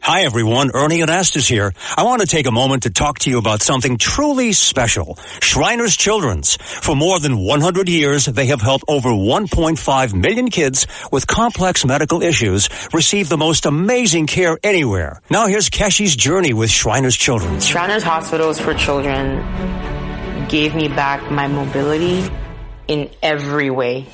Hi, everyone. Ernie Anastas here. I want to take a moment to talk to you about something truly special. Shriners Children's. For more than 100 years, they have helped over 1.5 million kids with complex medical issues receive the most amazing care anywhere. Now here's Keshi's journey with Shriners Children's. Shriners Hospitals for Children gave me back my mobility in every way.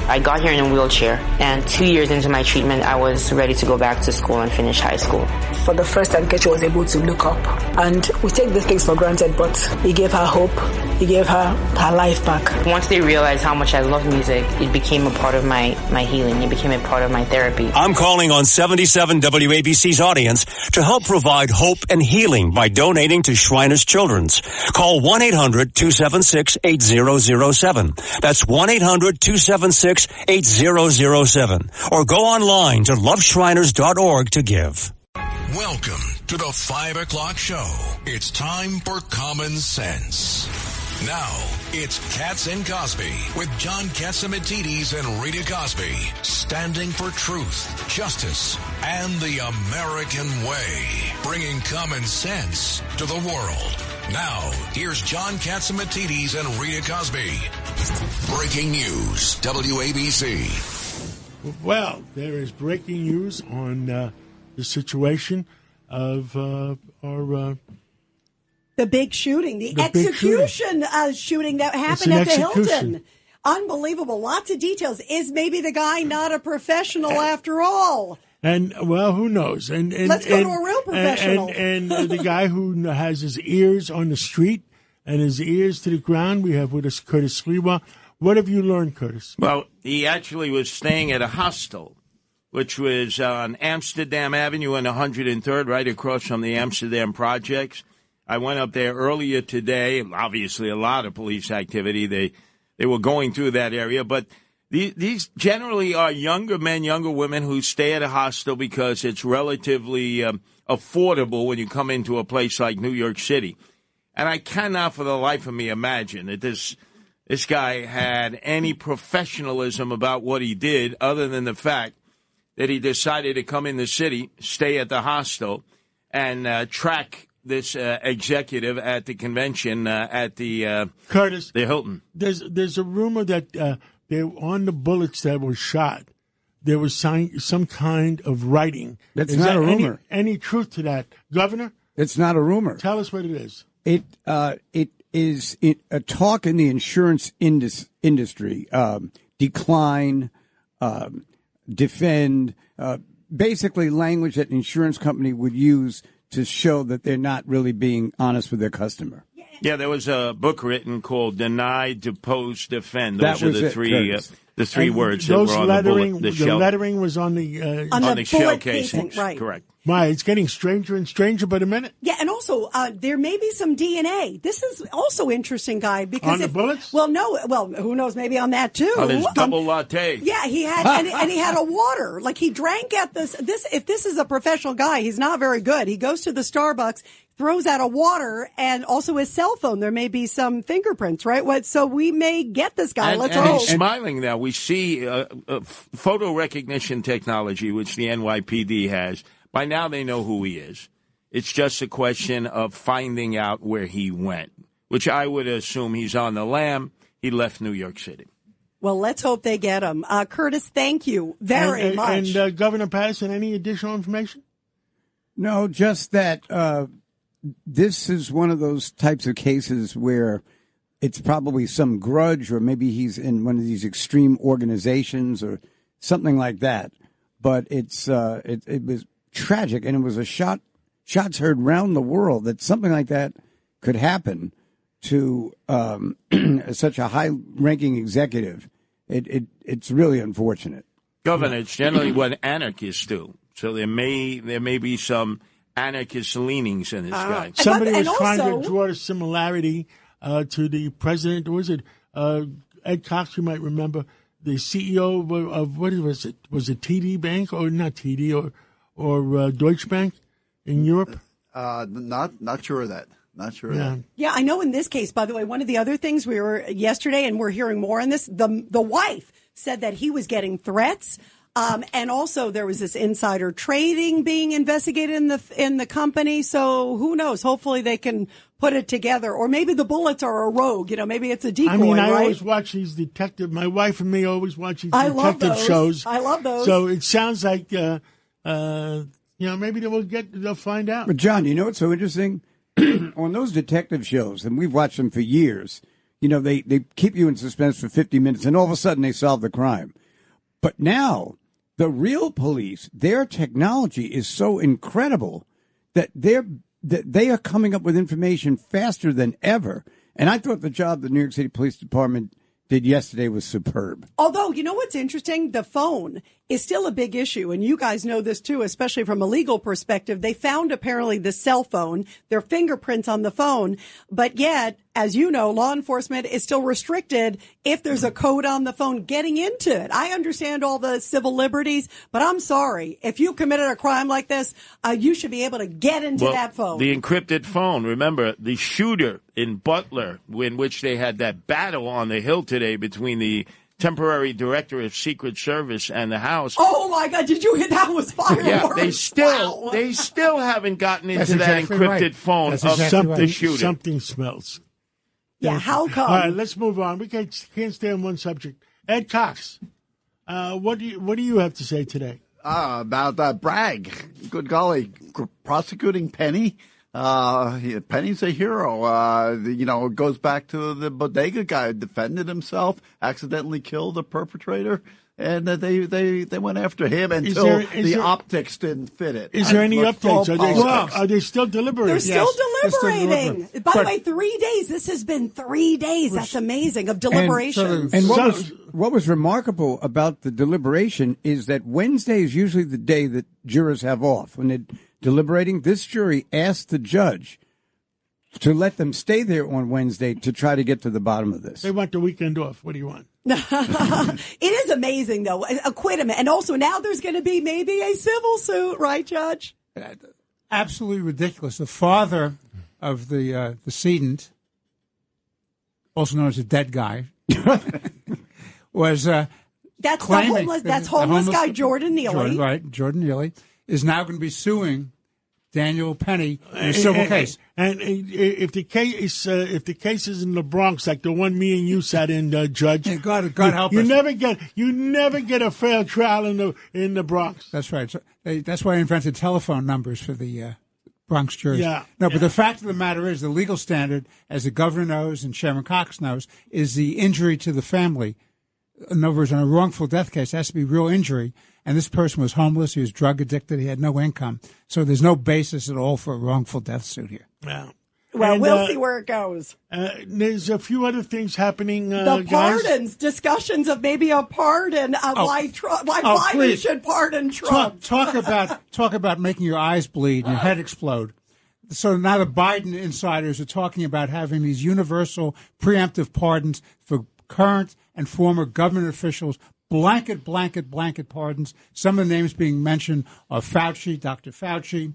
I got here in a wheelchair, and 2 years into my treatment, I was ready to go back to school and finish high school. For the first time, Kechi was able to look up. And we take these things for granted, but he gave her hope. He gave her life back. Once they realized how much I love music, it became a part of my healing. It became a part of my therapy. I'm calling on 77 WABC's audience to help provide hope and healing by donating to Shriners Children's. Call 1-800-276-8007. That's 1-800-276-8007. Or go online to loveshriners.org to give. Welcome to the 5 o'clock show. It's time for Common Sense. Now, it's Katz and Cosby with John Catsimatidis and Rita Cosby, standing for truth, justice, and the American way, bringing common sense to the world. Now, here's John Catsimatidis and Rita Cosby. Breaking news, WABC. Well, there is breaking news on the situation of our... the big shooting, the execution shooting that happened at the Hilton. Unbelievable. Lots of details. Is maybe the guy not a professional after all? And, well, who knows? And let's go to a real professional. And the guy who has his ears on the street and his ears to the ground, we have with us Curtis Sliwa. What have you learned, Curtis? Well, he actually was staying at a hostel, which was on Amsterdam Avenue and 103rd, right across from the Amsterdam projects. I went up there earlier today. Obviously, a lot of police activity. They were going through that area. But these generally are younger men, younger women who stay at a hostel because it's relatively affordable when you come into a place like New York City. And I cannot for the life of me imagine that this guy had any professionalism about what he did other than the fact that he decided to come in the city, stay at the hostel, and track this executive at the convention at the Curtis, the Hilton. There's a rumor that they on the bullets that were shot, there was some kind of writing. That's not a rumor. Any truth to that, Governor? It's not a rumor. Tell us what it is. It is a talk in the insurance industry. Decline, defend, basically language that an insurance company would use to show that they're not really being honest with their customer. Yeah, there was a book written called "Deny, Depose, Defend." Those are the three words that were on the shell. The lettering was on the shell casing, right? Correct. My, it's getting stranger and stranger by the minute. Yeah, and also there may be some DNA. This is also interesting, guy, because on the bullets. Well, no, who knows? Maybe on that too. Oh, there's double latte. Yeah, he had, and he had a water. Like he drank at this. If this is a professional guy, he's not very good. He goes to the Starbucks, throws out a water, and also his cell phone. There may be some fingerprints, right? So we may get this guy. Let's hope. He's smiling now. We see photo recognition technology, which the NYPD has. By now they know who he is. It's just a question of finding out where he went, which I would assume he's on the lam. He left New York City. Well, let's hope they get him. Curtis, thank you very much. And Governor Patterson, any additional information? No, just that this is one of those types of cases where it's probably some grudge, or maybe he's in one of these extreme organizations or something like that. But it was tragic, and it was shots heard round the world that something like that could happen to such a high-ranking executive. It's really unfortunate. Governor, it's generally what anarchists do. So there may be some anarchist leanings in this guy. Somebody was trying to draw a similarity to the president. Was it Ed Cox? You might remember the CEO of what was it? Was it TD Bank or not TD or Deutsche Bank in Europe? Not sure of that. Not sure of that. Yeah, I know in this case, by the way, one of the other things we were yesterday, and we're hearing more on this, the wife said that he was getting threats. And also there was this insider trading being investigated in the company. So who knows? Hopefully they can put it together, or maybe the bullets are a rogue. Maybe it's a decoy. I mean, I right? always watch these detective. My wife and me always watch these I love detective those. shows. I love those. So it sounds like maybe they'll find out. But John, you know what's so interesting? On those detective shows, and we've watched them for years, they keep you in suspense for 50 minutes, and all of a sudden they solve the crime. But now, the real police, their technology is so incredible that they are coming up with information faster than ever. And I thought the job the New York City Police Department did yesterday was superb. Although, you know what's interesting? The phone is still a big issue. And you guys know this too, especially from a legal perspective. They found apparently the cell phone, their fingerprints on the phone. But yet, as you know, law enforcement is still restricted if there's a code on the phone getting into it. I understand all the civil liberties, but I'm sorry. If you committed a crime like this, you should be able to get into that phone. The encrypted phone. Remember, the shooter in Butler, in which they had that battle on the Hill today between the temporary director of Secret Service and the House. Oh my God! Did you hear that was fireworks? Yeah, they still haven't gotten into that encrypted phone of the shooter. Something smells. Yeah, how come? All right, let's move on. We can't stay on one subject. Ed Cox, what do you have to say today? About Bragg. Good golly, prosecuting Penny. Penny's a hero. It goes back to the bodega guy who defended himself, accidentally killed the perpetrator, and they went after him until the optics didn't fit it. Is there any updates? Are they still deliberating? They're still deliberating. By the way, 3 days. This has been 3 days. That's amazing of deliberation. And what was remarkable about the deliberation is that Wednesday is usually the day that jurors have off when they're deliberating. This jury asked the judge to let them stay there on Wednesday to try to get to the bottom of this. They want the weekend off. What do you want? It is amazing, though. Acquit him. And also now there's going to be maybe a civil suit, right, Judge? Absolutely ridiculous. The father of the decedent, also known as the dead guy, was that's claiming the homeless guy, Jordan Neely. Jordan Neely is now going to be suing Daniel Penny in a civil case. And if the case is in the Bronx, like the one me and you sat in, Judge, God help us. You never get a fair trial in the Bronx. That's right. So that's why I invented telephone numbers for the Bronx juries. Yeah. But the fact of the matter is, the legal standard, as the governor knows and Chairman Cox knows, is the injury to the family. In other words, on a wrongful death case, it has to be real injury. And this person was homeless. He was drug addicted. He had no income. So there's no basis at all for a wrongful death suit here. Yeah. Well, we'll see where it goes. There's a few other things happening, the pardons, guys. Discussions of maybe a pardon, why Biden should pardon Trump. Talk about making your eyes bleed and your head explode. So now the Biden insiders are talking about having these universal preemptive pardons for current and former government officials. Blanket pardons. Some of the names being mentioned are Fauci, Dr. Fauci,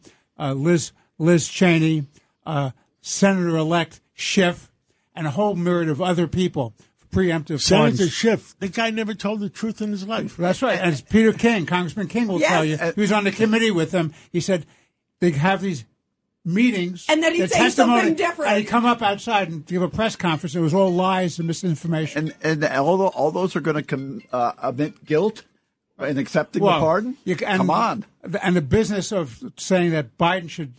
Liz Cheney, Senator-elect Schiff, and a whole myriad of other people for preemptive pardons. Senator Schiff, the guy never told the truth in his life. That's right. And Peter King, Congressman King will tell you. He was on the committee with them. He said they have these meetings. And then he'd say something different. And he'd come up outside and give a press conference. It was all lies and misinformation. And all those are going to admit guilt in accepting the pardon? Come on. And the business of saying that Biden should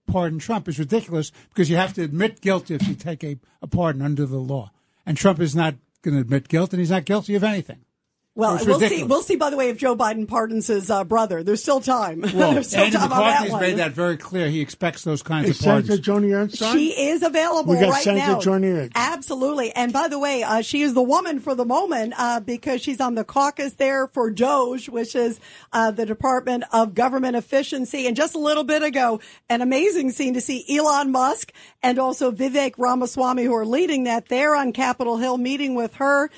pardon Trump is ridiculous because you have to admit guilt if you take a pardon under the law. And Trump is not going to admit guilt, and he's not guilty of anything. Well, we'll see, by the way, if Joe Biden pardons his brother. There's still time. Well, There's still Andy time on that McCarthy's one. made that very clear. He expects those kinds of Senator pardons. Joni Ernst on? She is available we got right Senator now. Joni Ernst. Absolutely. And by the way, she is the woman for the moment because she's on the caucus there for DOGE, which is the Department of Government Efficiency. And just a little bit ago, an amazing scene to see Elon Musk and also Vivek Ramaswamy, who are leading that there on Capitol Hill, meeting with her.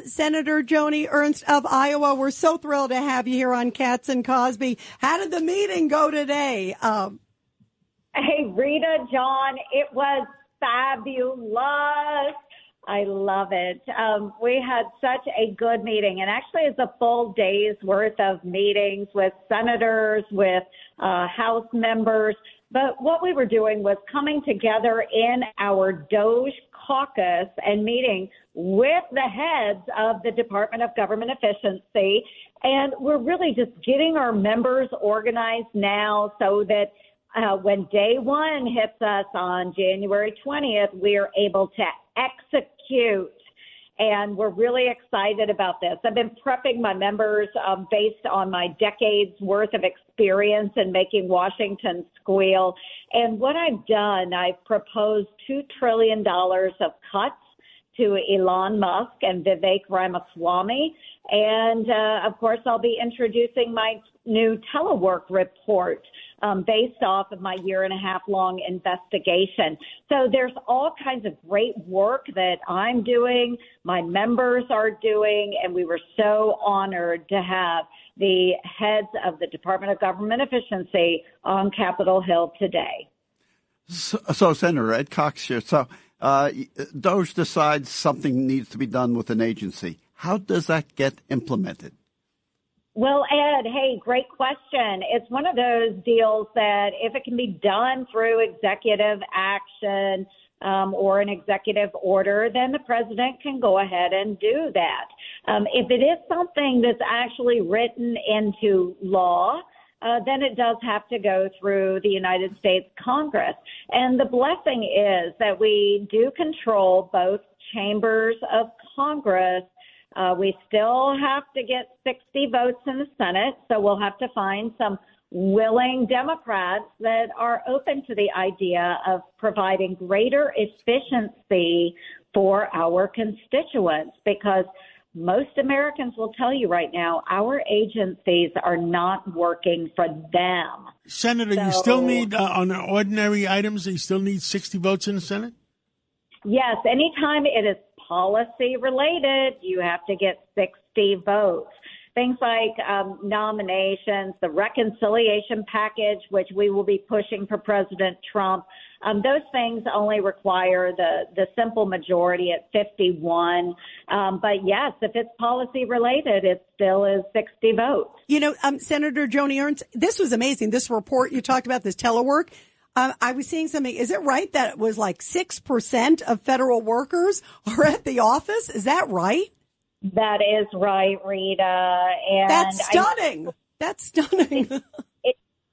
Senator Joni Ernst of Iowa, we're so thrilled to have you here on Katz and Cosby. How did the meeting go today? Hey, Rita, John, it was fabulous. I love it. We had such a good meeting, and actually it's a full day's worth of meetings with senators, with House members. But what we were doing was coming together in our Doge caucus and meeting with the heads of the Department of Government Efficiency. And we're really just getting our members organized now so that when day one hits us on January 20th, we are able to execute. And we're really excited about this. I've been prepping my members based on my decades worth of experience in making Washington squeal. And what I've done, I've proposed $2 trillion of cuts to Elon Musk and Vivek Ramaswamy. And, of course, I'll be introducing my new telework report based off of my year-and-a-half-long investigation. So there's all kinds of great work that I'm doing, my members are doing, and we were so honored to have the heads of the Department of Government Efficiency on Capitol Hill today. So Senator Ed Cox here. So DOGE decides something needs to be done with an agency. How does that get implemented? Well, Ed, hey, great question. It's one of those deals that if it can be done through executive action or an executive order, then the president can go ahead and do that. If it is something that's actually written into law, then it does have to go through the United States Congress. And the blessing is that we do control both chambers of Congress. We still have to get 60 votes in the Senate, so we'll have to find some willing Democrats that are open to the idea of providing greater efficiency for our constituents, because most Americans will tell you right now our agencies are not working for them. Senator, you still need, on ordinary items, you still need 60 votes in the Senate? Yes, anytime it is policy related, you have to get 60 votes. Things like nominations, the reconciliation package, which we will be pushing for President Trump, those things only require the simple majority at 51. But yes, if it's policy related, it still is 60 votes. You know, Senator Joni Ernst, this was amazing. This report you talked about, this telework. I was seeing something. Is it right that it was like 6% of federal workers are at the office? Is that right? That is right, Rita. And that's stunning. That's stunning.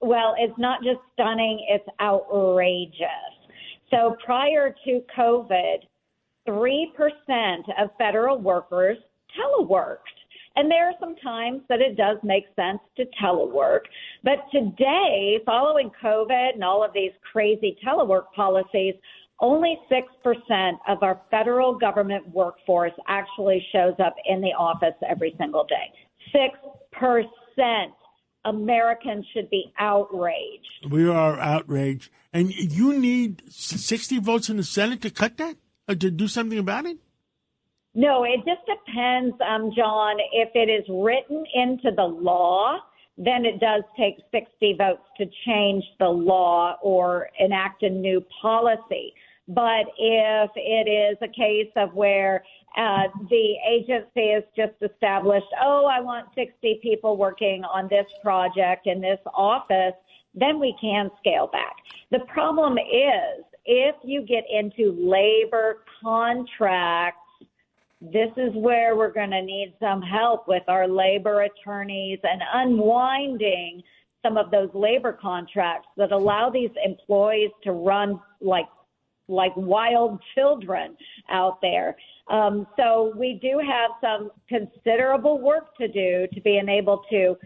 Well, it's not just stunning, it's outrageous. So prior to COVID, 3% of federal workers teleworked. And there are some times that it does make sense to telework. But today, following COVID and all of these crazy telework policies, only 6% of our federal government workforce actually shows up in the office every single day. 6%. Americans should be outraged. We are outraged. And you need 60 votes in the Senate to cut that? Or to do something about it? No, it just depends, John. If it is written into the law, then it does take 60 votes to change the law or enact a new policy. But if it is a case of where the agency has just established, I want 60 people working on this project in this office, then we can scale back. The problem is if you get into labor contracts, this is where we're going to need some help with our labor attorneys and unwinding some of those labor contracts that allow these employees to run like wild children out there. So we do have some considerable work to do to being able to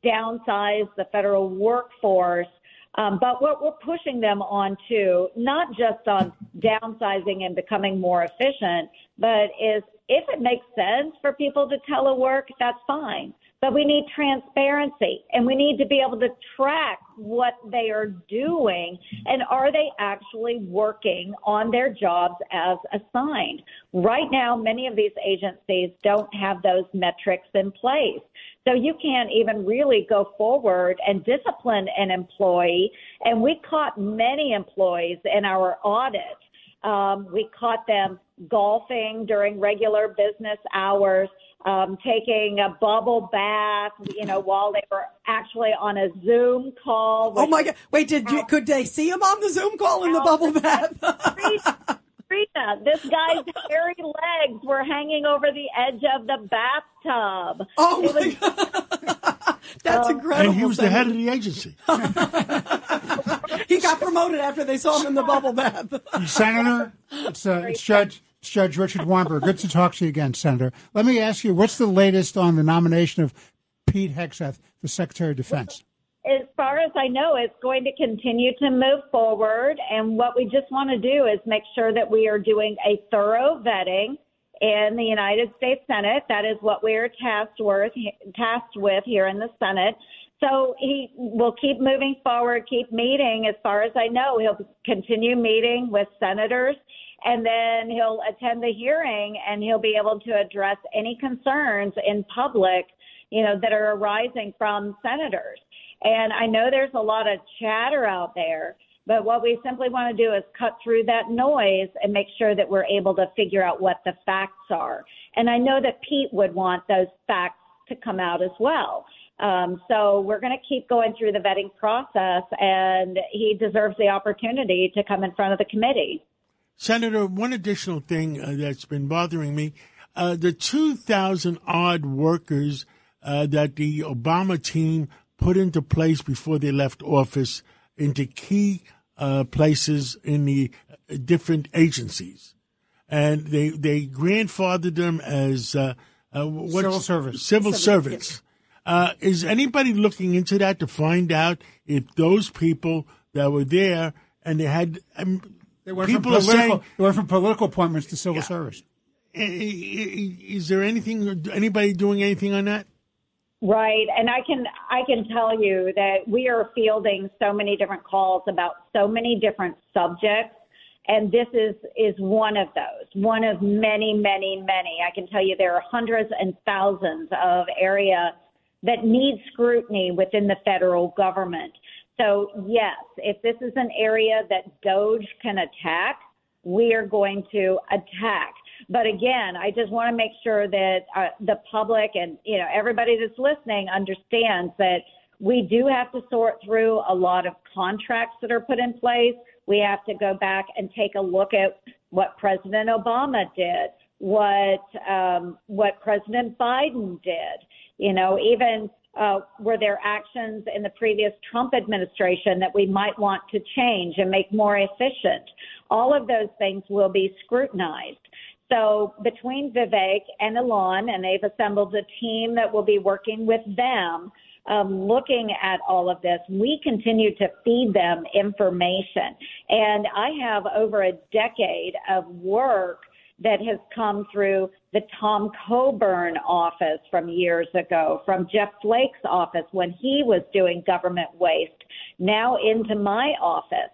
downsize the federal workforce. But what we're pushing them on to, not just on downsizing and becoming more efficient, but is if it makes sense for people to telework, that's fine. But we need transparency, and we need to be able to track what they are doing, and are they actually working on their jobs as assigned. Right now, many of these agencies don't have those metrics in place. So you can't even really go forward and discipline an employee. And we caught many employees in our audit We caught them golfing during regular business hours, taking a bubble bath, while they were actually on a Zoom call. Oh my God! Wait, could they see him on the Zoom call in the bubble bath? Rita, this guy's hairy legs were hanging over the edge of the bathtub. Oh my God! That's incredible. And he was the head of the agency. He got promoted after they saw him in the bubble bath. Senator, it's Judge Richard Weinberg. Good to talk to you again, Senator. Let me ask you, what's the latest on the nomination of Pete Hegseth for Secretary of Defense? As far as I know, it's going to continue to move forward. And what we just want to do is make sure that we are doing a thorough vetting in the United States Senate. That is what we are tasked with here in the Senate. So he will keep moving forward, keep meeting. As far as I know, he'll continue meeting with senators, and then he'll attend the hearing, and he'll be able to address any concerns in public, that are arising from senators. And I know there's a lot of chatter out there, but what we simply want to do is cut through that noise and make sure that we're able to figure out what the facts are. And I know that Pete would want those facts to come out as well. So we're going to keep going through the vetting process, and he deserves the opportunity to come in front of the committee. Senator, one additional thing that's been bothering me, the 2,000 odd workers that the Obama team put into place before they left office into key places in the different agencies. And they grandfathered them as civil service. Civil servants. Is anybody looking into that to find out if those people that were there and they had they went from political appointments to civil service? Is there anybody doing anything on that? Right. And I can tell you that we are fielding so many different calls about so many different subjects. And this is one of those, one of many, many, many. I can tell you there are hundreds and thousands of areas that need scrutiny within the federal government. So, yes, if this is an area that DOJ can attack, we are going to attack. But again, I just want to make sure that the public and, everybody that's listening understands that we do have to sort through a lot of contracts that are put in place. We have to go back and take a look at what President Obama did, what President Biden did. Even were there actions in the previous Trump administration that we might want to change and make more efficient? All of those things will be scrutinized. So between Vivek and Elon, and they've assembled a team that will be working with them, looking at all of this, we continue to feed them information. And I have over a decade of work that has come through the Tom Coburn office from years ago, from Jeff Flake's office when he was doing government waste, now into my office.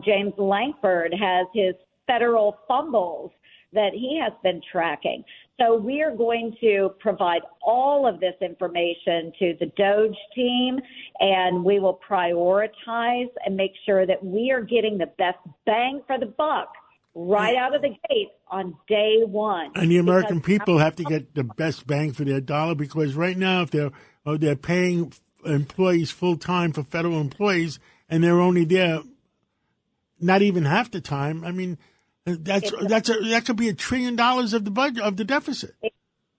James Lankford has his federal fumbles that he has been tracking. So we are going to provide all of this information to the DOJ team, and we will prioritize and make sure that we are getting the best bang for the buck right out of the gate on day one. And the American people have to get the best bang for their dollar, because right now if they're paying employees full time for federal employees and they're only there not even half the time, I mean, that could be $1 trillion of the budget, of the deficit.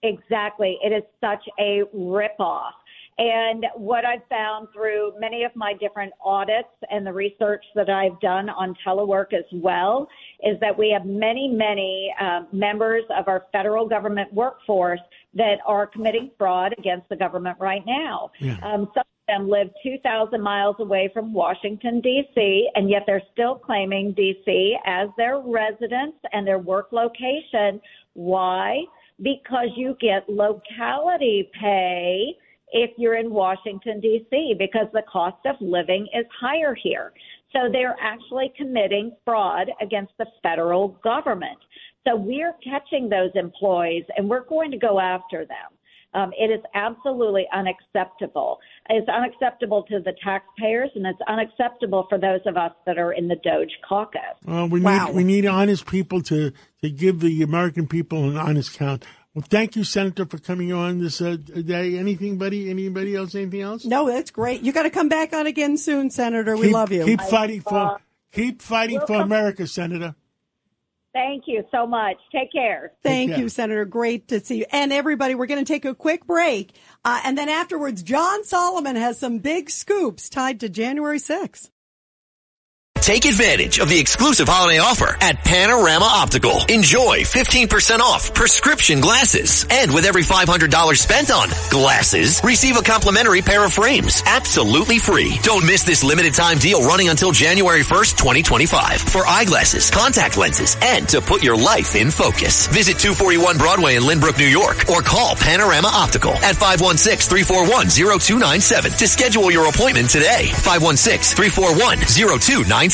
Exactly. It is such a ripoff. And what I've found through many of my different audits and the research that I've done on telework as well is that we have many, many members of our federal government workforce that are committing fraud against the government right now. Yeah. Some of them live 2,000 miles away from Washington, D.C., and yet they're still claiming D.C. as their residence and their work location. Why? Because you get locality pay if you're in Washington, D.C., because the cost of living is higher here. So they're actually committing fraud against the federal government. So we're catching those employees, and we're going to go after them. It is absolutely unacceptable. It's unacceptable to the taxpayers, and it's unacceptable for those of us that are in the Doge caucus. We need honest people to give the American people an honest count. Well, thank you, Senator, for coming on this day. Anybody else? Anything else? No, that's great. You got to come back on again soon, Senator. We love you. Keep fighting for America, Senator. Thank you so much. Take care. Thank you, Senator. Great to see you. And everybody, we're going to take a quick break. And then afterwards, John Solomon has some big scoops tied to January 6th. Take advantage of the exclusive holiday offer at Panorama Optical. Enjoy 15% off prescription glasses. And with every $500 spent on glasses, receive a complimentary pair of frames. Absolutely free. Don't miss this limited time deal running until January 1st, 2025. For eyeglasses, contact lenses, and to put your life in focus. Visit 241 Broadway in Lynbrook, New York, or call Panorama Optical at 516-341-0297 to schedule your appointment today. 516-341-0297.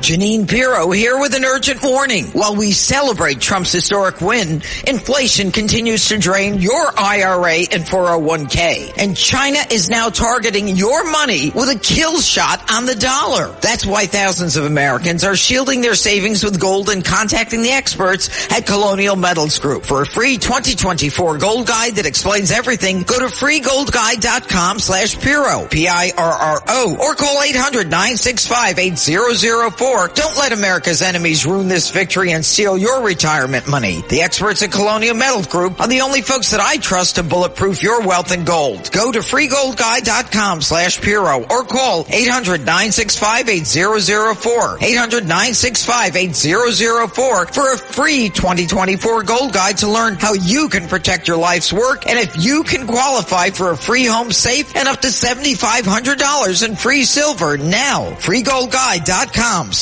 Janine Pirro here with an urgent warning. While we celebrate Trump's historic win, inflation continues to drain your IRA and 401k. And China is now targeting your money with a kill shot on the dollar. That's why thousands of Americans are shielding their savings with gold and contacting the experts at Colonial Metals Group. For a free 2024 gold guide that explains everything, go to freegoldguide.com/Pirro, Pirro, or call 800-965-8004. Don't let America's enemies ruin this victory and steal your retirement money. The experts at Colonial Metals Group are the only folks that I trust to bulletproof your wealth in gold. Go to freegoldguide.com/Pirro or call 800-965-8004. 800-965-8004 for a free 2024 gold guide to learn how you can protect your life's work and if you can qualify for a free home safe and up to $7,500 in free silver now. freegoldguide.com/Pirro.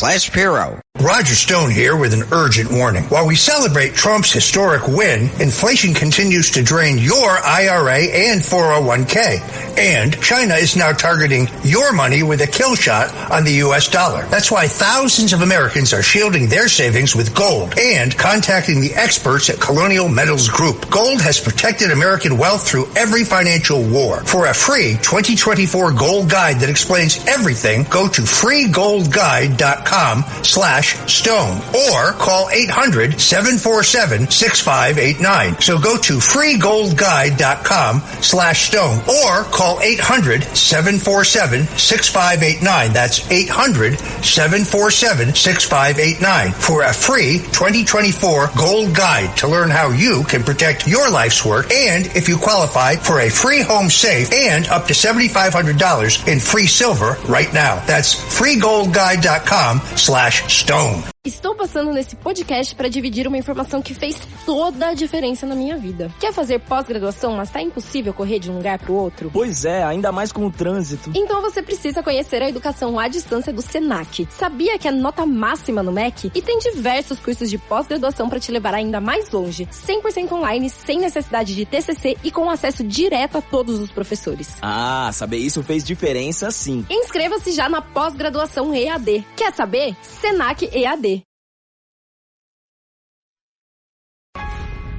Roger Stone here with an urgent warning. While we celebrate Trump's historic win, inflation continues to drain your IRA and 401k. And China is now targeting your money with a kill shot on the U.S. dollar. That's why thousands of Americans are shielding their savings with gold and contacting the experts at Colonial Metals Group. Gold has protected American wealth through every financial war. For a free 2024 gold guide that explains everything, go to freegoldguide.com/Stone or call 800-747-6589. So go to freegoldguide.com/Stone or call 800-747-6589. That's 800-747-6589 for a free 2024 gold guide to learn how you can protect your life's work and if you qualify for a free home safe and up to $7,500 in free silver right now. That's freegoldguide.com/Stone. Estou passando nesse podcast para dividir uma informação que fez toda a diferença na minha vida. Quer fazer pós-graduação, mas tá impossível correr de um lugar para o outro? Pois é, ainda mais com o trânsito. Então você precisa conhecer a educação à distância do Senac. Sabia que é nota máxima no MEC? E tem diversos cursos de pós-graduação para te levar ainda mais longe. 100% online, sem necessidade de TCC e com acesso direto a todos os professores. Ah, saber isso fez diferença sim. Inscreva-se já na pós-graduação EAD. Quer saber? Senac EAD.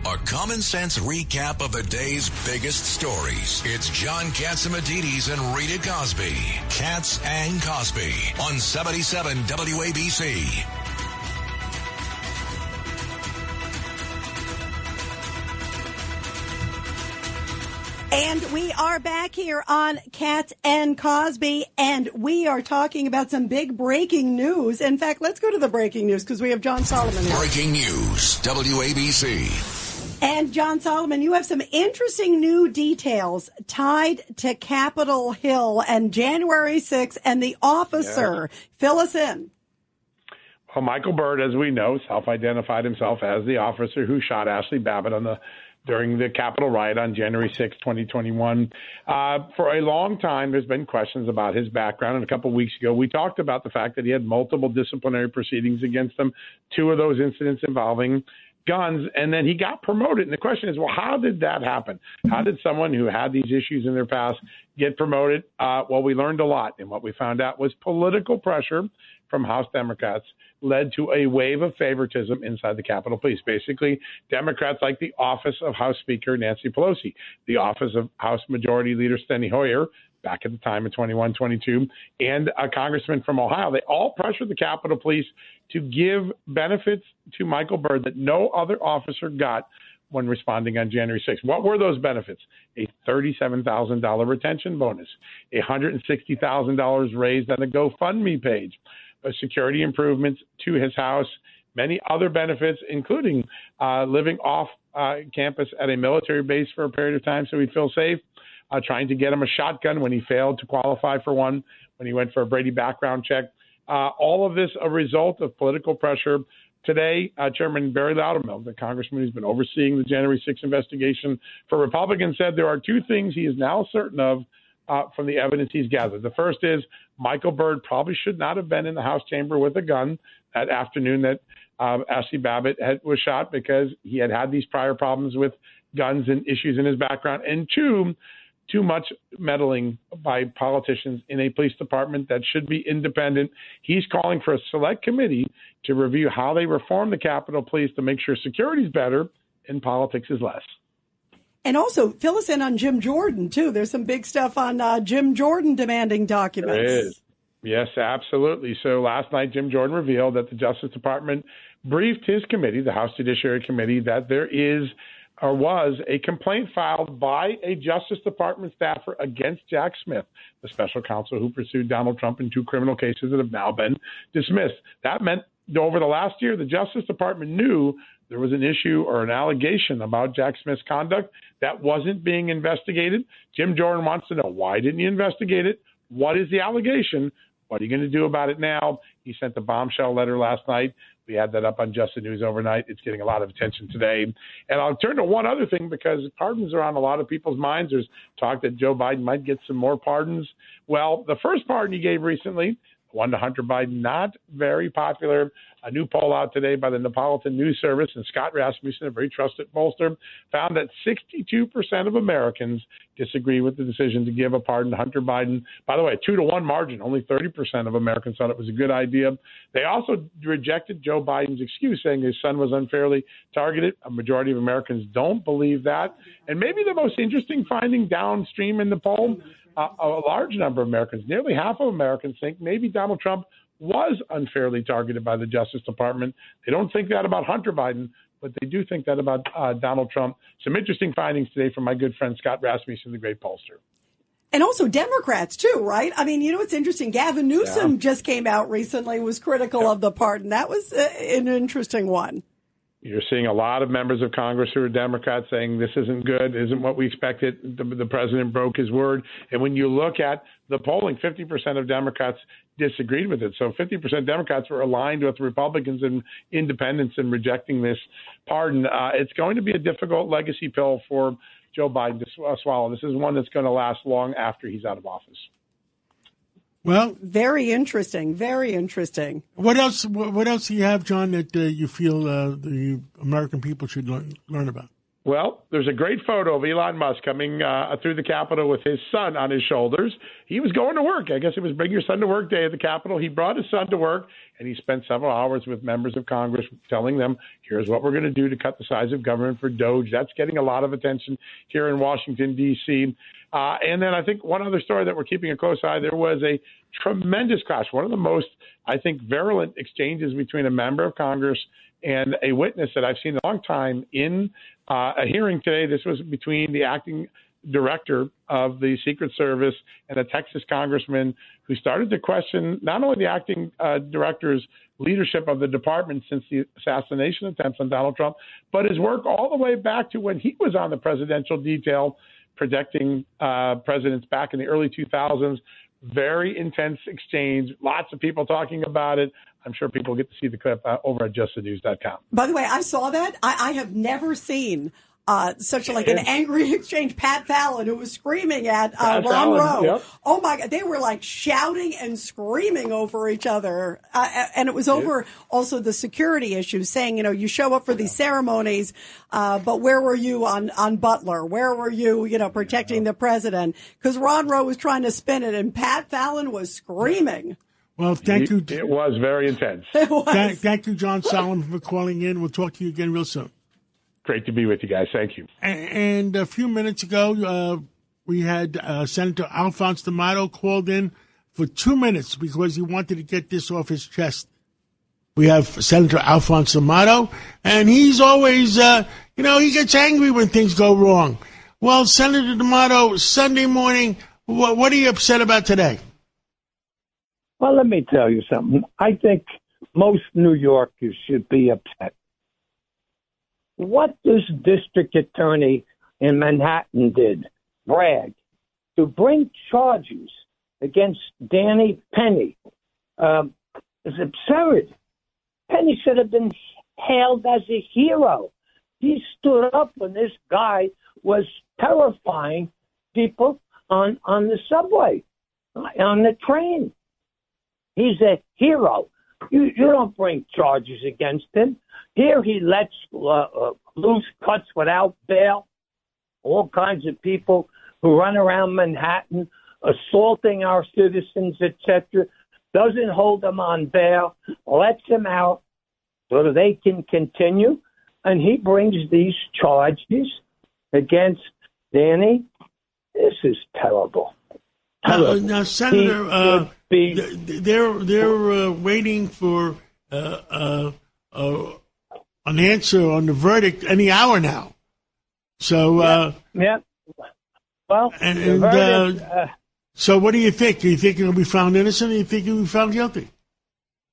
A common sense recap of the day's biggest stories. It's John Catsimatidis and Rita Cosby. Cats and Cosby on 77 WABC. And we are back here on Cats and Cosby, and we are talking about some big breaking news. In fact, let's go to the breaking news because we have John Solomon here. Breaking news, WABC. And John Solomon, you have some interesting new details tied to Capitol Hill and January 6th and the officer. Yes. Fill us in. Well, Michael Byrd, as we know, self-identified himself as the officer who shot Ashley Babbitt during the Capitol riot on January 6, 2021. For a long time, there's been questions about his background. And a couple of weeks ago, we talked about the fact that he had multiple disciplinary proceedings against him, 2 of those incidents involving guns, and then he got promoted. And the question is, well, how did that happen? How did someone who had these issues in their past get promoted? Well, we learned a lot, and what we found out was political pressure from House Democrats led to a wave of favoritism inside the Capitol Police. Basically, Democrats like the office of House Speaker Nancy Pelosi, the office of House Majority Leader Steny Hoyer, back at the time in 21-22, and a congressman from Ohio. They all pressured the Capitol Police to give benefits to Michael Byrd that no other officer got when responding on January 6th. What were those benefits? A $37,000 retention bonus, $160,000 raised on the GoFundMe page, security improvements to his house, many other benefits, including living off campus at a military base for a period of time so he'd feel safe, trying to get him a shotgun when he failed to qualify for one, when he went for a Brady background check. All of this a result of political pressure. Today, Chairman Barry Loudermilk, the congressman who's been overseeing the January 6th investigation for Republicans, said there are two things he is now certain of from the evidence he's gathered. The first is Michael Byrd probably should not have been in the House chamber with a gun that afternoon that Ashley Babbitt was shot, because he had these prior problems with guns and issues in his background. And two, too much meddling by politicians in a police department that should be independent. He's calling for a select committee to review how they reform the Capitol Police to make sure security is better and politics is less. And also, fill us in on Jim Jordan, too. There's some big stuff on Jim Jordan demanding documents. There is. Yes, absolutely. So last night, Jim Jordan revealed that the Justice Department briefed his committee, the House Judiciary Committee, that there is or was a complaint filed by a Justice Department staffer against Jack Smith, the special counsel who pursued Donald Trump in two criminal cases that have now been dismissed. That meant over the last year, the Justice Department knew there was an issue or an allegation about Jack Smith's conduct that wasn't being investigated. Jim Jordan wants to know, why didn't you investigate it? What is the allegation? What are you going to do about it now? He sent a bombshell letter last night. We had that up on Just the News overnight. It's getting a lot of attention today. And I'll turn to one other thing, because pardons are on a lot of people's minds. There's talk that Joe Biden might get some more pardons. Well, the first pardon he gave recently, one to Hunter Biden, not very popular. A new poll out today by the Neapolitan News Service and Scott Rasmussen, a very trusted pollster, found that 62% of Americans disagree with the decision to give a pardon to Hunter Biden. By the way, a 2-to-1 margin. Only 30% of Americans thought it was a good idea. They also rejected Joe Biden's excuse, saying his son was unfairly targeted. A majority of Americans don't believe that. And maybe the most interesting finding downstream in the poll, a large number of Americans, nearly half of Americans, think maybe Donald Trump was unfairly targeted by the Justice Department. They don't think that about Hunter Biden, but they do think that about Donald Trump. Some interesting findings today from my good friend Scott Rasmussen, the great pollster. And also Democrats, too, right? I mean, you know, it's interesting. Gavin Newsom just came out recently, was critical of the pardon. That was an interesting one. You're seeing a lot of members of Congress who are Democrats saying this isn't good, isn't what we expected. The president broke his word. And when you look at the polling, 50% of Democrats disagreed with it. So 50% Democrats were aligned with Republicans and independents in rejecting this pardon. It's going to be a difficult legacy pill for Joe Biden to swallow. This is one that's going to last long after he's out of office. Well, very interesting. Very interesting. What else? What else do you have, John, that you feel the American people should learn about? Well, there's a great photo of Elon Musk coming through the Capitol with his son on his shoulders. He was going to work. I guess it was Bring Your Son to Work Day at the Capitol. He brought his son to work, and he spent several hours with members of Congress telling them, here's what we're going to do to cut the size of government for DOGE. That's getting a lot of attention here in Washington, D.C. And then I think one other story that we're keeping a close eye, there was a tremendous clash, one of the most, I think, virulent exchanges between a member of Congress and a witness that I've seen in a long time in a hearing today. This was between the acting director of the Secret Service and a Texas congressman who started to question not only the acting director's leadership of the department since the assassination attempts on Donald Trump, but his work all the way back to when he was on the presidential detail protecting presidents back in the early 2000s. Very intense exchange. Lots of people talking about it. I'm sure people get to see the clip over at justthenews.com. By the way, I saw that. I have never seen such like an angry exchange. Pat Fallon, who was screaming at Ron Fallon, Rowe. yep. Oh my God, they were like shouting and screaming over each other, and it was over also the security issues, saying, you show up for these ceremonies, but where were you on Butler? Where were you, protecting the president? Because Ron Rowe was trying to spin it, and Pat Fallon was screaming. Well, thank you. It was very intense. It was. Thank you, John Solomon, for calling in. We'll talk to you again real soon. Great to be with you guys. Thank you. And a few minutes ago, we had Senator Alphonse D'Amato called in for 2 minutes because he wanted to get this off his chest. We have Senator Alphonse D'Amato, and he's always, he gets angry when things go wrong. Well, Senator D'Amato, Sunday morning, what are you upset about today? Well, let me tell you something. I think most New Yorkers should be upset. What this district attorney in Manhattan did, Bragg, to bring charges against Danny Penny, is absurd. Penny should have been hailed as a hero. He stood up when this guy was terrifying people on the subway, on the train. He's a hero. You don't bring charges against him. Here he lets loose cuts without bail, all kinds of people who run around Manhattan assaulting our citizens, etc. Doesn't hold them on bail, lets them out so that they can continue, and he brings these charges against Danny. This is terrible. Now, Senator, they're waiting for an answer on the verdict any hour now. So, yeah. Well, so what do you think? Do you think he'll be found innocent, or do you think he'll be found guilty?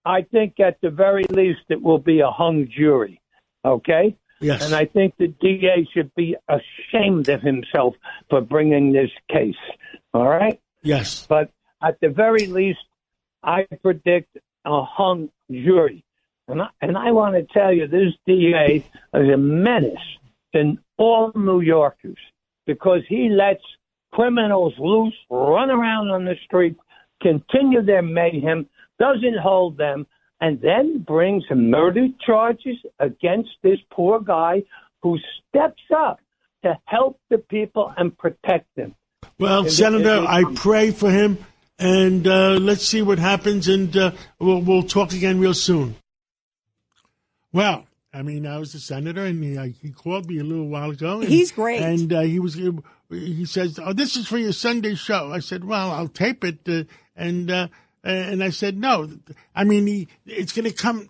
I think at the very least it will be a hung jury. Okay. Yes. And I think the DA should be ashamed of himself for bringing this case. All right. Yes. But at the very least, I predict a hung jury. And I want to tell you, this DA is a menace to all New Yorkers because he lets criminals loose, run around on the street, continue their mayhem, doesn't hold them, and then brings murder charges against this poor guy who steps up to help the people and protect them. Well, Senator, I pray for him, and let's see what happens, and we'll talk again real soon. Well, I mean, I was a senator, and he called me a little while ago. And, he's great. And he says, "Oh, this is for your Sunday show." I said, "Well, I'll tape it." And I said, "No, I mean, it's going to come.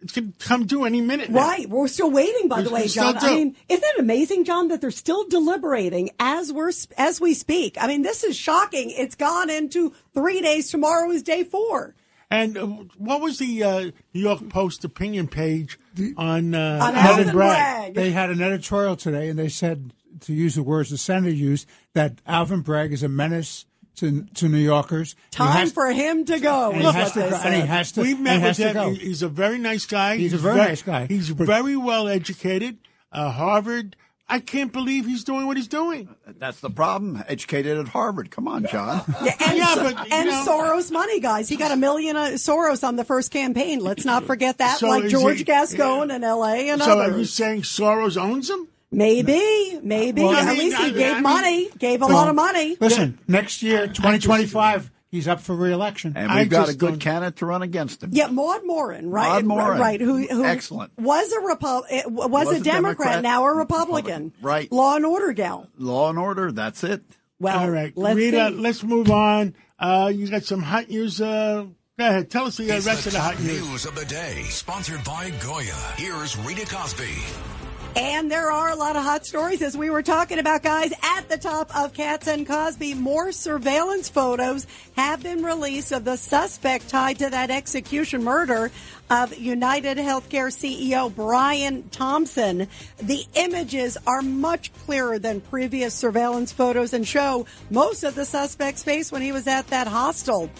It's going to come due any minute now." Right. We're still waiting, by the way, John. I mean, isn't it amazing, John, that they're still deliberating as we speak? I mean, this is shocking. It's gone into 3 days. Tomorrow is day 4. And what was the New York Post opinion page on Alvin Bragg? They had an editorial today, and they said, to use the words the senator used, that Alvin Bragg is a menace to New Yorkers. Time for him to go. And he has to. We've met with him. He's a very nice guy. He's a very nice guy. He's very well educated. Harvard. I can't believe he's doing what he's doing. That's the problem. Educated at Harvard. Come on, John. And Soros money, guys. He got $1 million Soros on the first campaign. Let's not forget that. So like George Gascon in L.A. and so others. Are you saying Soros owns him? Maybe. Well, at least he gave money. Gave a lot of money. Listen, next year, 2025. He's up for re-election. And we've got a good candidate to run against him. Yeah, Maud Morin, right? Maud Morin. Right, who excellent. Was a Democrat, now a Republican. Right. Law and Order gal. Law and Order, that's it. Well, all right. Rita, let's move on. You got some hot news. Go ahead. Tell us the rest of the hot news of the day. Sponsored by Goya. Here's Rita Cosby. And there are a lot of hot stories, as we were talking about, guys. At the top of Katz and Cosby, more surveillance photos have been released of the suspect tied to that execution murder of United Healthcare CEO Brian Thompson. The images are much clearer than previous surveillance photos and show most of the suspect's face when he was at that hostel.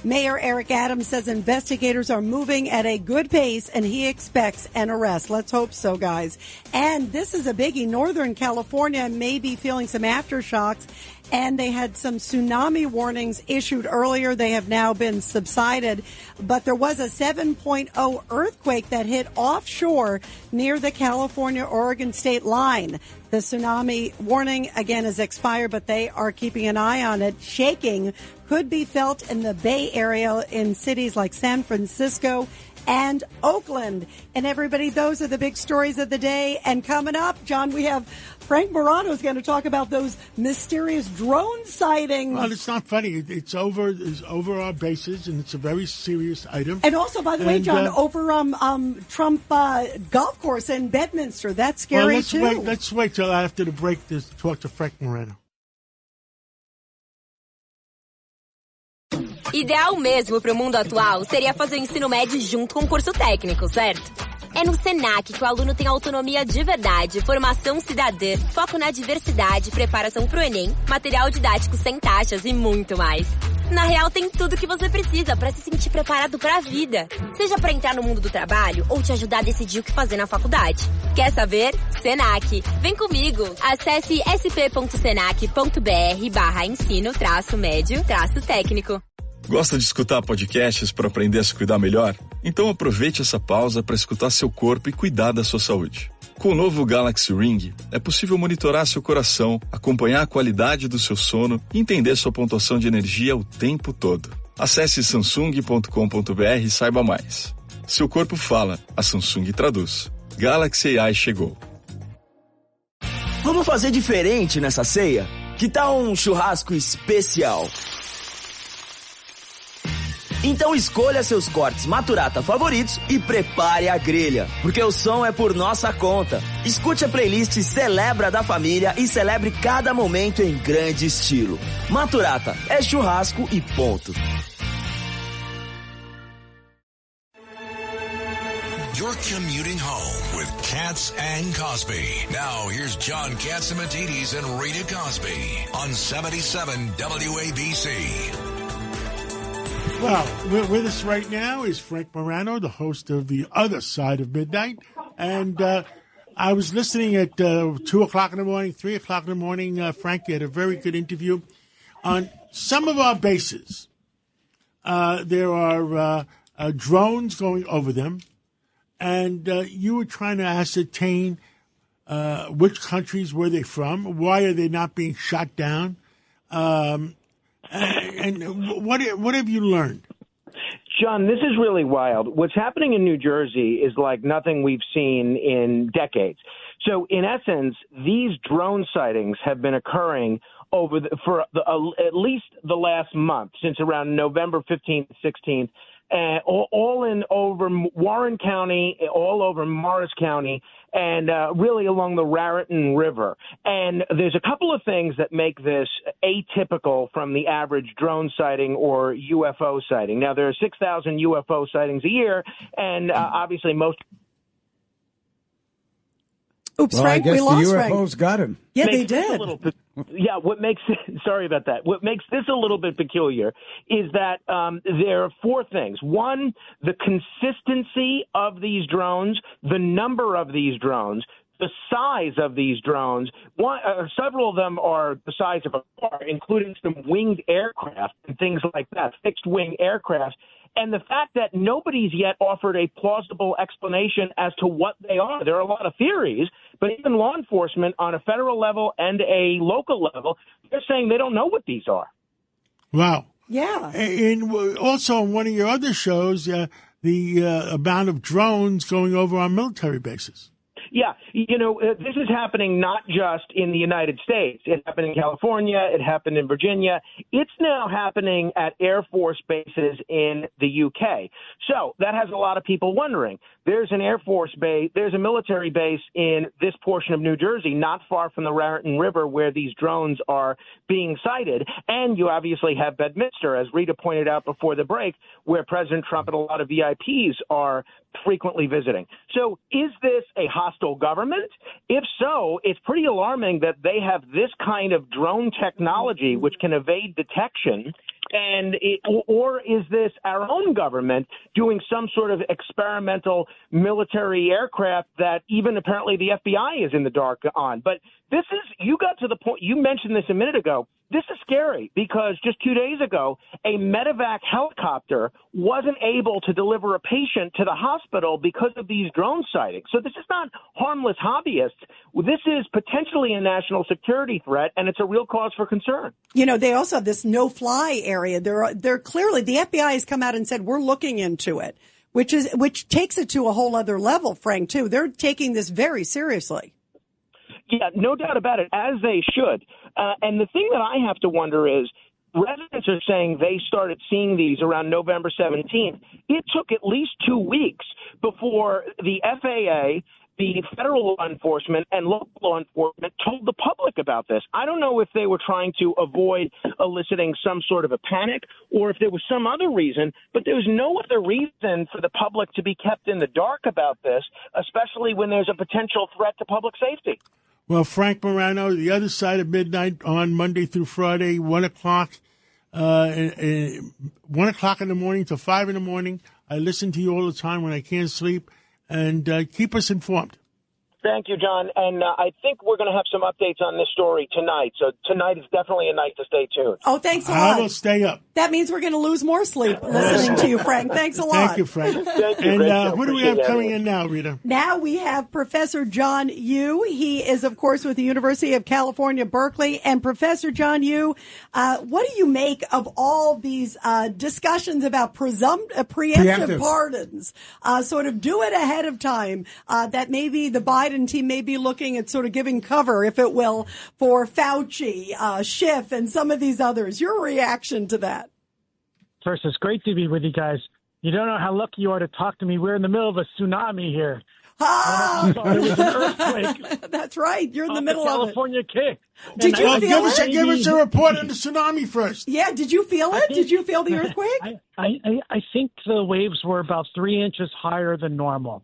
Mayor Eric Adams says investigators are moving at a good pace and he expects an arrest. Let's hope so, guys. And this is a biggie. Northern California may be feeling some aftershocks, and they had some tsunami warnings issued earlier. They have now been subsided, but there was a 7.0 earthquake that hit offshore near the California-Oregon state line. The tsunami warning, again, is expired, but they are keeping an eye on it. Shaking could be felt in the Bay Area in cities like San Francisco and Oakland. And everybody, those are the big stories of the day. And coming up, John, we have Frank Morano is going to talk about those mysterious drone sightings. Well, it's not funny. It's over our bases, and it's a very serious item. And also, by the way, John, over Trump golf course in Bedminster. That's scary, too. Let's wait till after the break to talk to Frank Morano. Ideal mesmo para o mundo atual seria fazer o ensino médio junto com o curso técnico, certo? É no Senac que o aluno tem autonomia de verdade, formação cidadã, foco na diversidade, preparação para o Enem, material didático sem taxas e muito mais. Na real, tem tudo que você precisa para se sentir preparado para a vida. Seja para entrar no mundo do trabalho ou te ajudar a decidir o que fazer na faculdade. Quer saber? Senac. Vem comigo. Acesse sp.senac.br/ensino-médio-técnico. Gosta de escutar podcasts para aprender a se cuidar melhor? Então aproveite essa pausa para escutar seu corpo e cuidar da sua saúde. Com o novo Galaxy Ring, é possível monitorar seu coração, acompanhar a qualidade do seu sono e entender sua pontuação de energia o tempo todo. Acesse samsung.com.br e saiba mais. Seu corpo fala, a Samsung traduz. Galaxy AI chegou. Vamos fazer diferente nessa ceia? Que tal um churrasco especial? Então escolha seus cortes Maturata favoritos e prepare a grelha, porque o som é por nossa conta. Escute a playlist Celebra da Família e celebre cada momento em grande estilo. Maturata é churrasco e ponto. You're commuting home with Katz and Cosby. Now here's John Katzimatidis and Rita Cosby on 77 WABC. Well, with us right now is Frank Morano, the host of The Other Side of Midnight. And I was listening at 2 o'clock in the morning, 3 o'clock in the morning. Frank, you had a very good interview. On some of our bases, there are drones going over them. And you were trying to ascertain which countries were they from, why are they not being shot down, and what have you learned? John, this is really wild. What's happening in New Jersey is like nothing we've seen in decades. So, in essence, these drone sightings have been occurring for at least the last month, since around November 15th, 16th, all in over Warren County, all over Morris County, and really along the Raritan River. And there's a couple of things that make this atypical from the average drone sighting or UFO sighting. Now, there are 6,000 UFO sightings a year, and obviously most... Oops, well, Frank, I guess we lost the Frank. UFOs got him. Yeah, they did. What makes sorry about that. What makes this a little bit peculiar is that there are four things. One, the consistency of these drones, the number of these drones, the size of these drones. Several of them are the size of a car, including some winged aircraft and things like that, fixed-wing aircraft. And the fact that nobody's yet offered a plausible explanation as to what they are. There are a lot of theories, but even law enforcement on a federal level and a local level, they're saying they don't know what these are. Wow. Yeah. And also on one of your other shows, the amount of drones going over our military bases. Yeah, this is happening not just in the United States. It happened in California. It happened in Virginia. It's now happening at Air Force bases in the UK. So that has a lot of people wondering. There's an Air Force base, there's a military base in this portion of New Jersey, not far from the Raritan River, where these drones are being sighted. And you obviously have Bedminster, as Rita pointed out before the break, where President Trump and a lot of VIPs are frequently visiting. So is this a hostile government? If so, it's pretty alarming that they have this kind of drone technology which can evade detection Or is this our own government doing some sort of experimental military aircraft that even apparently the FBI is in the dark on? But this is, you got to the point, you mentioned this a minute ago. This is scary because just 2 days ago, a medevac helicopter wasn't able to deliver a patient to the hospital because of these drone sightings. So this is not harmless hobbyists. This is potentially a national security threat, and it's a real cause for concern. You know, they also have this no-fly area. They're clearly, the FBI has come out and said, we're looking into it, which takes it to a whole other level, Frank, too. They're taking this very seriously. Yeah, no doubt about it, as they should. And the thing that I have to wonder is, residents are saying they started seeing these around November 17th. It took at least 2 weeks before the FAA, the federal law enforcement, and local law enforcement told the public about this. I don't know if they were trying to avoid eliciting some sort of a panic or if there was some other reason, but there was no other reason for the public to be kept in the dark about this, especially when there's a potential threat to public safety. Well, Frank Morano, the other side of midnight on Monday through Friday, 1 o'clock, 1 o'clock in the morning to 5 in the morning. I listen to you all the time when I can't sleep, and keep us informed. Thank you, John. And I think we're going to have some updates on this story tonight. So tonight is definitely a night to stay tuned. Oh, thanks a lot. I will stay up. That means we're going to lose more sleep listening to you, Frank. Thanks a lot. Thank you, Frank. Thank you. And what do we have coming in now, Rita? Now we have Professor John Yoo. He is, of course, with the University of California, Berkeley. And Professor John Yoo, what do you make of all these discussions about preemptive pardons? Sort of do it ahead of time, that maybe the Biden team may be looking at sort of giving cover, if it will, for Fauci, Schiff, and some of these others. Your reaction to that? First, it's great to be with you guys. You don't know how lucky you are to talk to me. We're in the middle of a tsunami here. Ah! It was an earthquake. That's right. You're in the middle of it. California kick. Did you feel it? Give us a report on the tsunami first. Yeah, did you feel it? Did you feel the earthquake? I think the waves were about 3 inches higher than normal.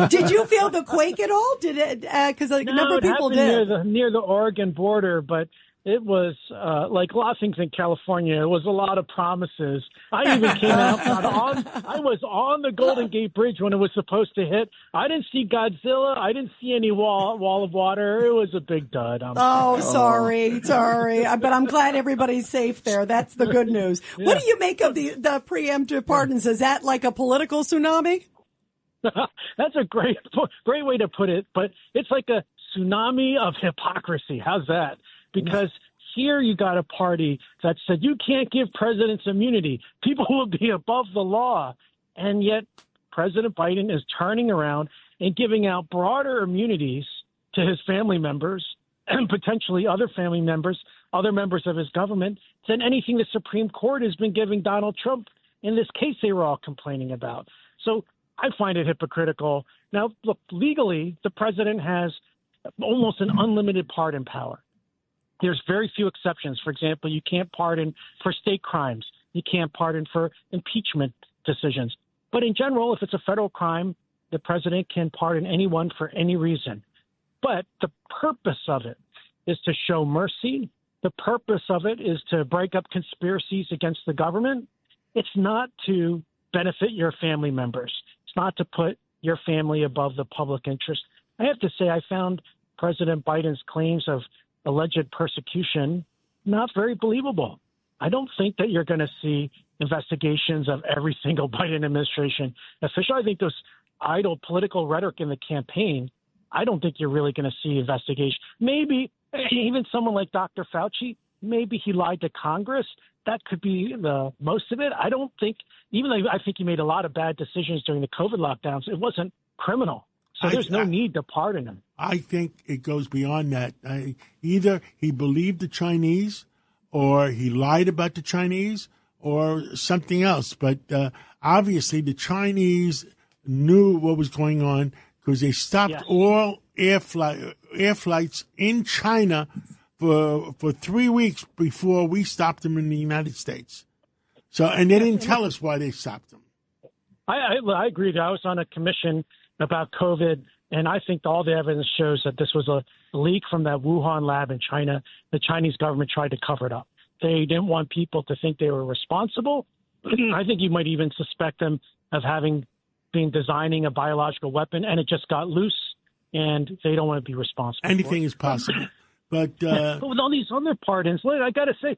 Did you feel the quake at all? Did it? Because a number of people did. Near the Oregon border, but it was like a lot of things in California. It was a lot of promises. I even came out I was on the Golden Gate Bridge when it was supposed to hit. I didn't see Godzilla. I didn't see any wall of water. It was a big dud. Sorry. But I'm glad everybody's safe there. That's the good news. Yeah. What do you make of the preemptive pardons? Is that like a political tsunami? That's a great way to put it. But it's like a tsunami of hypocrisy. How's that? Because here you got a party that said you can't give presidents immunity. People will be above the law. And yet President Biden is turning around and giving out broader immunities to his family members and potentially other family members, other members of his government, than anything the Supreme Court has been giving Donald Trump in this case they were all complaining about. So I find it hypocritical. Now, look, legally, the president has almost an unlimited pardon power. There's very few exceptions. For example, you can't pardon for state crimes. You can't pardon for impeachment decisions. But in general, if it's a federal crime, the president can pardon anyone for any reason. But the purpose of it is to show mercy. The purpose of it is to break up conspiracies against the government. It's not to benefit your family members. It's not to put your family above the public interest. I have to say I found President Biden's claims of alleged persecution not very believable. I don't think that you're going to see investigations of every single Biden administration official. I think those idle political rhetoric in the campaign, I don't think you're really going to see investigation. Maybe even someone like Dr. Fauci, maybe he lied to Congress. That could be the most of it. I don't think, even though I think he made a lot of bad decisions during the COVID lockdowns, it wasn't criminal. So there's no need to pardon him. I think it goes beyond that. Either he believed the Chinese, or he lied about the Chinese, or something else. But obviously the Chinese knew what was going on because they stopped all air flights in China for 3 weeks before we stopped them in the United States. So, and they didn't tell us why they stopped them. I agree. I was on a commission about COVID, and I think all the evidence shows that this was a leak from that Wuhan lab in China. The Chinese government tried to cover it up. they didn't want people to think they were responsible. I think you might even suspect them of been designing a biological weapon, and it just got loose, and they don't want to be responsible. Anything is possible. But with all these other pardons, I got to say,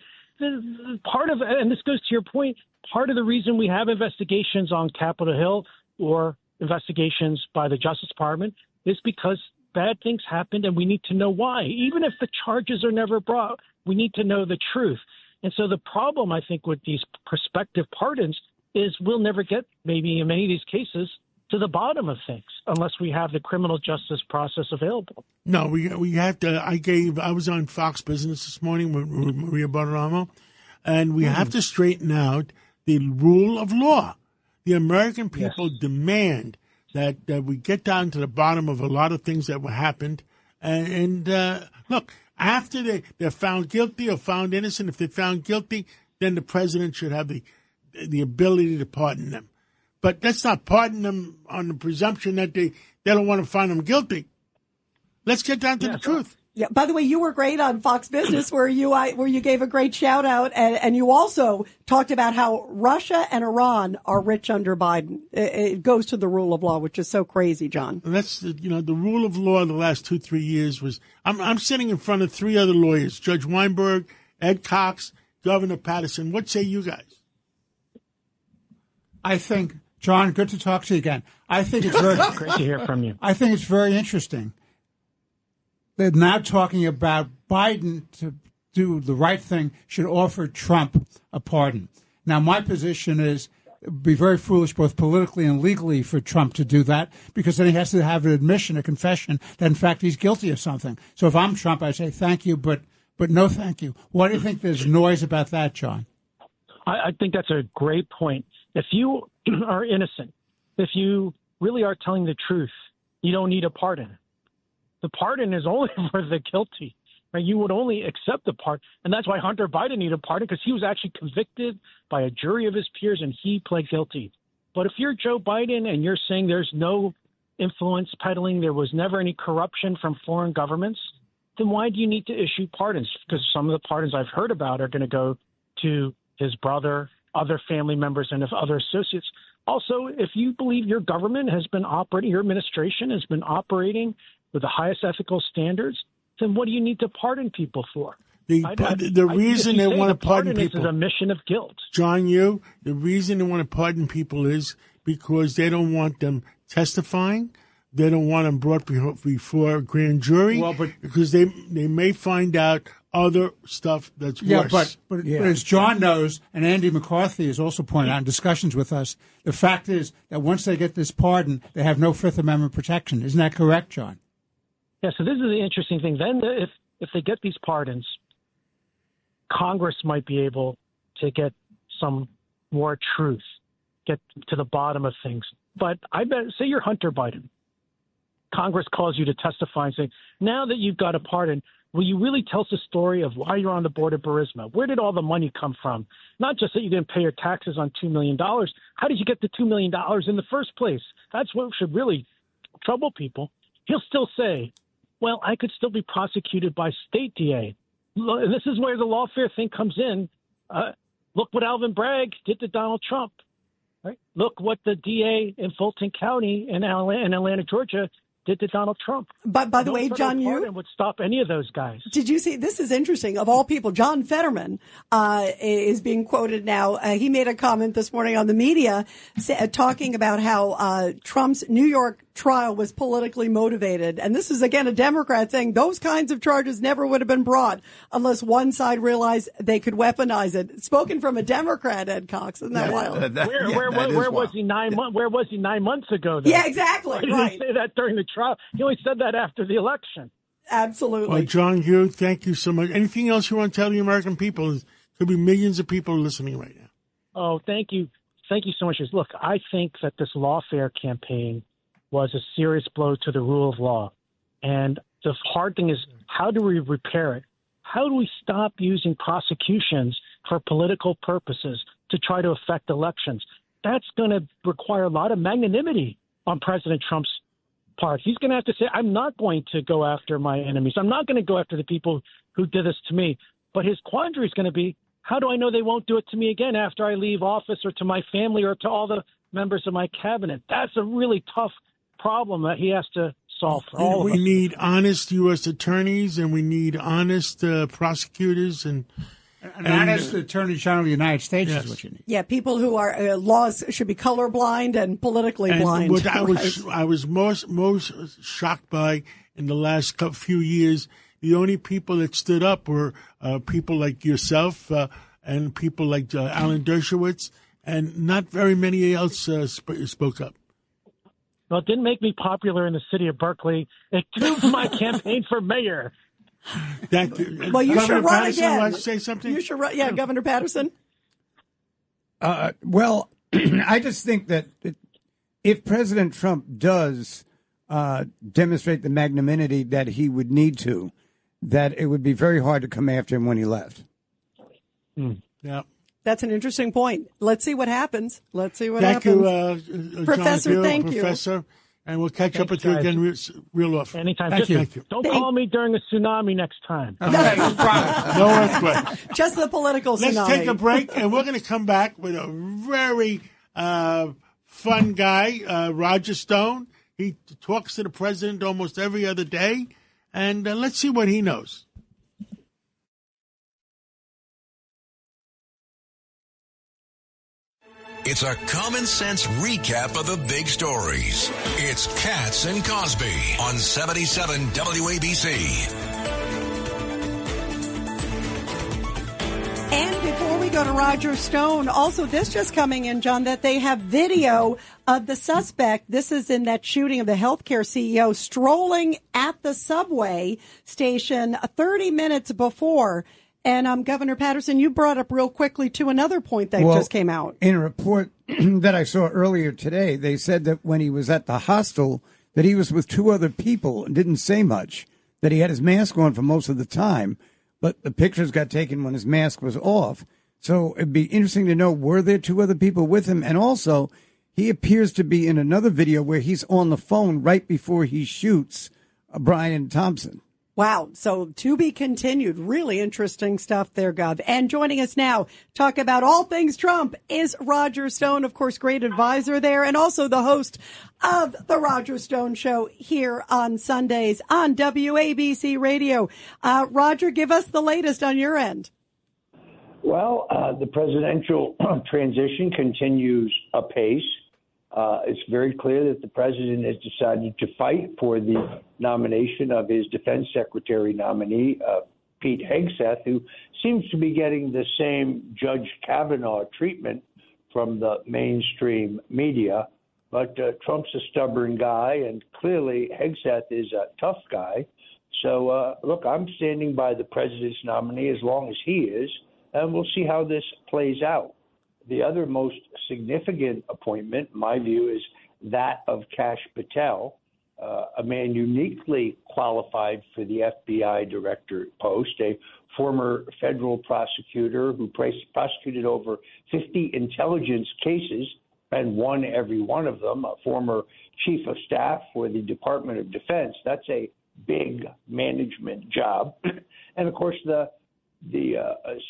part of, and this goes to your point, part of the reason we have investigations on Capitol Hill or investigations by the Justice Department is because bad things happened, and we need to know why. Even if the charges are never brought, we need to know the truth. And so the problem, I think, with these prospective pardons is we'll never get, maybe in many of these cases, to the bottom of things unless we have the criminal justice process available. No, we have to. I was on Fox Business this morning with Maria Bartiromo, and we have to straighten out the rule of law. The American people demand that we get down to the bottom of a lot of things that happened. And look, after they're found guilty or found innocent, if they're found guilty, then the president should have the ability to pardon them. But let's not pardon them on the presumption that they don't want to find them guilty. Let's get down to the truth. Yeah. By the way, you were great on Fox Business where you gave a great shout out, and you also talked about how Russia and Iran are rich under Biden. It goes to the rule of law, which is so crazy, John. And that's the rule of law the last 2-3 years was. I'm sitting in front of 3 other lawyers: Judge Weinberg, Ed Cox, Governor Patterson. What say you guys? I think, John, good to talk to you again. I think it's very great to hear from you. I think it's very interesting. They're now talking about Biden, to do the right thing, should offer Trump a pardon. Now, my position is it would be very foolish both politically and legally for Trump to do that, because then he has to have an admission, a confession, that in fact he's guilty of something. So if I'm Trump, I say thank you, but no thank you. Why do you think there's noise about that, John? I think that's a great point. If you are innocent, if you really are telling the truth, you don't need a pardon. The pardon is only for the guilty. Right? You would only accept the pardon. And that's why Hunter Biden needed a pardon, because he was actually convicted by a jury of his peers and he pled guilty. But if you're Joe Biden and you're saying there's no influence peddling, there was never any corruption from foreign governments, then why do you need to issue pardons? Because some of the pardons I've heard about are going to go to his brother, other family members, and other associates. Also, if you believe your government has been operating, your administration has been operating with the highest ethical standards, then what do you need to pardon people for? The reason they want to pardon people is a mission of guilt. John, the reason they want to pardon people is because they don't want them testifying. They don't want them brought before a grand jury, because they may find out other stuff that's worse. But as John knows, and Andy McCarthy has also pointed out in discussions with us, the fact is that once they get this pardon, they have no Fifth Amendment protection. Isn't that correct, John? Yeah, so this is the interesting thing. Then if they get these pardons, Congress might be able to get some more truth, get to the bottom of things. But I bet, say you're Hunter Biden. Congress calls you to testify and say, now that you've got a pardon, will you really tell us the story of why you're on the board of Burisma? Where did all the money come from? Not just that you didn't pay your taxes on $2 million. How did you get the $2 million in the first place? That's what should really trouble people. He'll still say, well, I could still be prosecuted by state DA. And this is where the lawfare thing comes in. Look what Alvin Bragg did to Donald Trump. Right? Look what the DA in Fulton County in Atlanta, Georgia, did to Donald Trump. But by the way, John, you would stop any of those guys. Did you see? This is interesting. Of all people, John Fetterman is being quoted now. He made a comment this morning on the media talking about how Trump's New York trial was politically motivated. And this is, again, a Democrat saying those kinds of charges never would have been brought unless one side realized they could weaponize it. Spoken from a Democrat, Ed Cox. Isn't that wild? Where was he 9 months? Where was he 9 months ago? Though? Yeah, exactly. Why didn't he say that during the trial? He only said that after the election. Absolutely. Well, John, thank you so much. Anything else you want to tell the American people? There could be millions of people listening right now. Oh, thank you. Thank you so much. Look, I think that this lawfare campaign was a serious blow to the rule of law. And the hard thing is, how do we repair it? How do we stop using prosecutions for political purposes to try to affect elections? That's going to require a lot of magnanimity on President Trump's part. He's going to have to say, I'm not going to go after my enemies. I'm not going to go after the people who did this to me. But his quandary is going to be, how do I know they won't do it to me again after I leave office or to my family or to all the members of my cabinet? That's a really tough problem that he has to solve for all of us. We need honest U.S. attorneys, and we need honest prosecutors and honest Attorney General of the United States yes. is what you need. Yeah, people who are laws should be colorblind and politically blind. What I was most shocked by in the last few years, the only people that stood up were people like yourself and people like Alan Dershowitz, and not very many else spoke up. Well, it didn't make me popular in the city of Berkeley. It doomed my campaign for mayor. Well, you should run again. Want to say something? You should run. Yeah, Governor Patterson. Well, I just think that if President Trump does demonstrate the magnanimity that he would need to, that it would be very hard to come after him when he left. Yeah. That's an interesting point. Let's see what happens. Thank you, Professor. John Thank you, Professor. And we'll catch up with guys. you again real often. Anytime. Thank you. Don't call me during a tsunami next time. No earthquake. Just the political tsunami. Let's take a break, and we're going to come back with a very fun guy, Roger Stone. He talks to the president almost every other day, and let's see what he knows. It's a common sense recap of the big stories. It's Katz and Cosby on 77 WABC. And before we go to Roger Stone, also this just coming in, John, that they have video of the suspect. This is in that shooting of the healthcare CEO strolling at the subway station 30 minutes before. And Governor Patterson, you brought up real quickly to another point that just came out. In a report that I saw earlier today, they said that when he was at the hostel, that he was with two other people and didn't say much, that he had his mask on for most of the time, but the pictures got taken when his mask was off. So it'd be interesting to know, were there two other people with him? And also, he appears to be in another video where he's on the phone right before he shoots Brian Thompson. Wow. So to be continued. Really interesting stuff there, Gov. And joining us now, talk about all things Trump, is Roger Stone, of course, great advisor there, and also the host of the Roger Stone Show here on Sundays on WABC Radio. Roger, give us the latest on your end. Well, the presidential transition continues apace. It's very clear that the president has decided to fight for the nomination of his defense secretary nominee, Pete Hegseth, who seems to be getting the same Judge Kavanaugh treatment from the mainstream media. But Trump's a stubborn guy, and clearly Hegseth is a tough guy. So, look, I'm standing by the president's nominee as long as he is, and we'll see how this plays out. The other most significant appointment, in my view, is that of Kash Patel, a man uniquely qualified for the FBI director post, a former federal prosecutor who prosecuted over 50 intelligence cases and won every one of them, a former chief of staff for the Department of Defense. That's a big management job. And, of course, the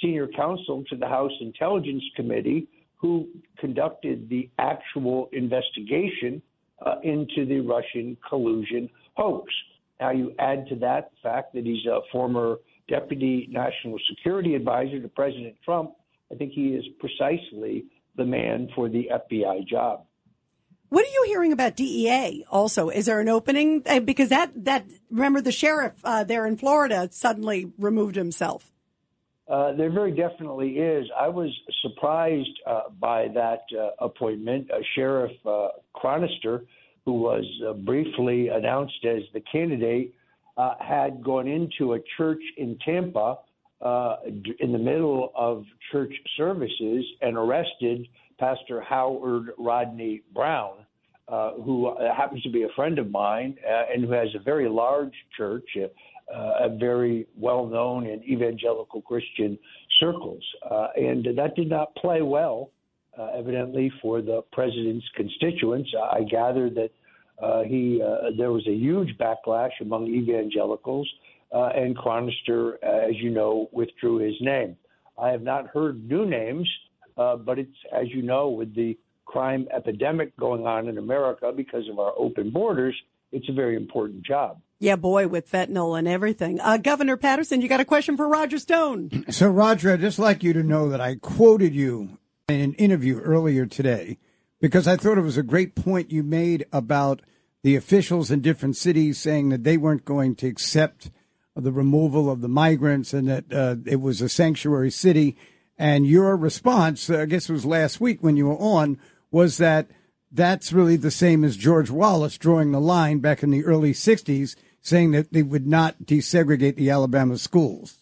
senior counsel to the House Intelligence Committee, who conducted the actual investigation into the Russian collusion hoax. Now, you add to that the fact that he's a former deputy national security advisor to President Trump. I think he is precisely the man for the FBI job. What are you hearing about DEA also? Is there an opening? Because that remember, the sheriff there in Florida suddenly removed himself. There very definitely is. I was surprised by that appointment. Sheriff Chronister, who was briefly announced as the candidate, had gone into a church in Tampa in the middle of church services and arrested Pastor Howard Rodney Brown, who happens to be a friend of mine and who has a very large church, very well known in evangelical Christian circles. And that did not play well, evidently, for the president's constituents. I gather that there was a huge backlash among evangelicals, and Chronister, as you know, withdrew his name. I have not heard new names, but it's, as you know, with the crime epidemic going on in America because of our open borders, it's a very important job. Yeah, boy, with fentanyl and everything. Governor Patterson, you got a question for Roger Stone? So, Roger, I'd just like you to know that I quoted you in an interview earlier today because I thought it was a great point you made about the officials in different cities saying that they weren't going to accept the removal of the migrants and that it was a sanctuary city. And your response, I guess it was last week when you were on, was that that's really the same as George Wallace drawing the line back in the early 60s, saying that they would not desegregate the Alabama schools.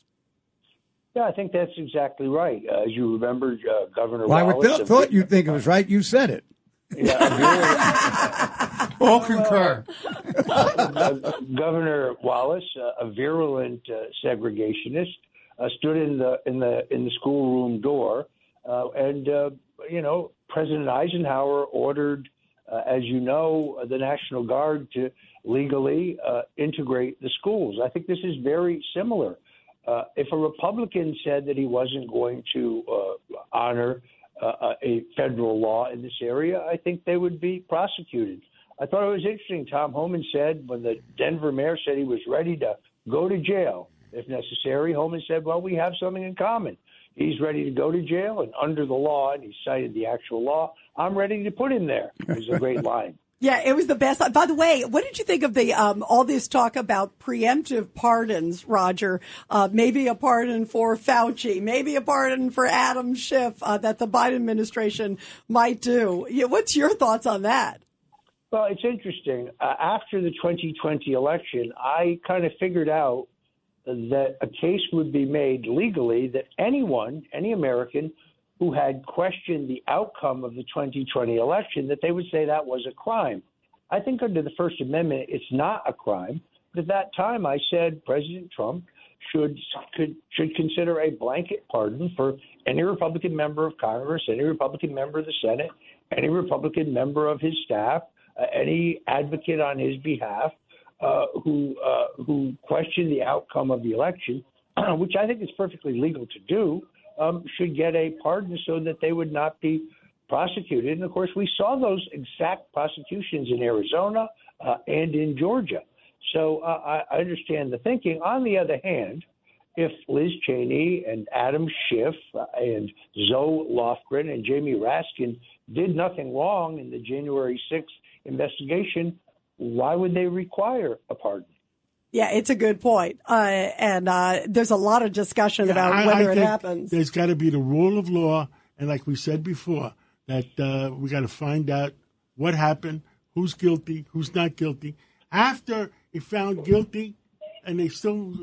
Yeah, I think that's exactly right. As you remember, Governor Well, Wallace... I thought you'd think it was right. You said it. Yeah, all concur. Governor Wallace, a virulent segregationist, stood in the schoolroom door, and President Eisenhower ordered, as you know, the National Guard to legally integrate the schools. I think this is very similar. If a Republican said that he wasn't going to honor a federal law in this area, I think they would be prosecuted. I thought it was interesting. Tom Homan said when the Denver mayor said he was ready to go to jail if necessary, Homan said, well, we have something in common. He's ready to go to jail, and under the law, and he cited the actual law, I'm ready to put him there. It was a great line. Yeah, it was the best. By the way, what did you think of the all this talk about preemptive pardons, Roger? Maybe a pardon for Fauci, maybe a pardon for Adam Schiff that the Biden administration might do. Yeah, what's your thoughts on that? Well, it's interesting. After the 2020 election, I kind of figured out that a case would be made legally that anyone, any American who had questioned the outcome of the 2020 election, that they would say that was a crime. I think under the First Amendment, it's not a crime. But at that time, I said President Trump should consider a blanket pardon for any Republican member of Congress, any Republican member of the Senate, any Republican member of his staff, any advocate on his behalf who questioned the outcome of the election, which I think is perfectly legal to do. Should get a pardon so that they would not be prosecuted. And, of course, we saw those exact prosecutions in Arizona and in Georgia. So I understand the thinking. On the other hand, if Liz Cheney and Adam Schiff and Zoe Lofgren and Jamie Raskin did nothing wrong in the January 6th investigation, why would they require a pardon? Yeah, it's a good point. And there's a lot of discussion about whether it happens. There's got to be the rule of law. And like we said before, that we got to find out what happened, who's guilty, who's not guilty. After they found guilty and they still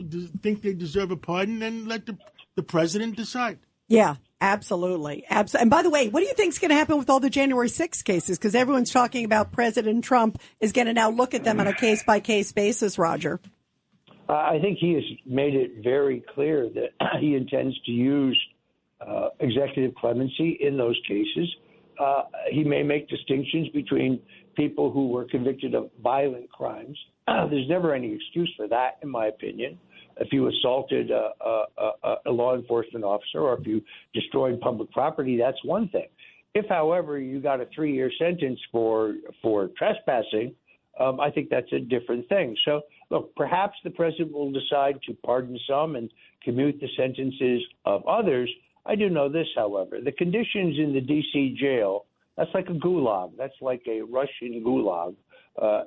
think they deserve a pardon, then let the president decide. Yeah, absolutely. And by the way, what do you think is going to happen with all the January 6th cases? Because everyone's talking about President Trump is going to now look at them on a case-by-case basis, Roger. I think he has made it very clear that he intends to use executive clemency in those cases. He may make distinctions between people who were convicted of violent crimes. There's never any excuse for that, in my opinion. If you assaulted a law enforcement officer or if you destroyed public property, that's one thing. If, however, you got a 3-year sentence for trespassing, I think that's a different thing. So, look, perhaps the president will decide to pardon some and commute the sentences of others. I do know this, however. The conditions in the D.C. jail, that's like a gulag. That's like a Russian gulag.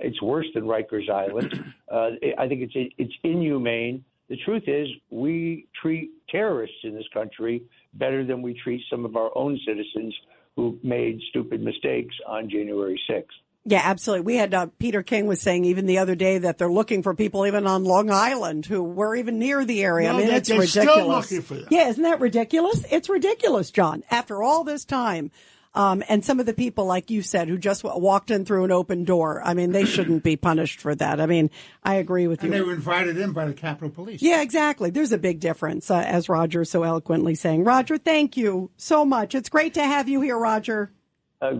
It's worse than Rikers Island. I think it's inhumane. The truth is we treat terrorists in this country better than we treat some of our own citizens who made stupid mistakes on January 6th. Yeah, absolutely. We had Peter King was saying even the other day that they're looking for people even on Long Island who were even near the area. No, I mean, it's ridiculous. Still looking for them. Yeah, isn't that ridiculous? It's ridiculous, John. After all this time, and some of the people, like you said, who just walked in through an open door. I mean, they shouldn't be punished for that. I mean, I agree with you. And they were invited in by the Capitol Police. Yeah, exactly. There's a big difference, as Roger so eloquently saying. Roger, thank you so much. It's great to have you here, Roger.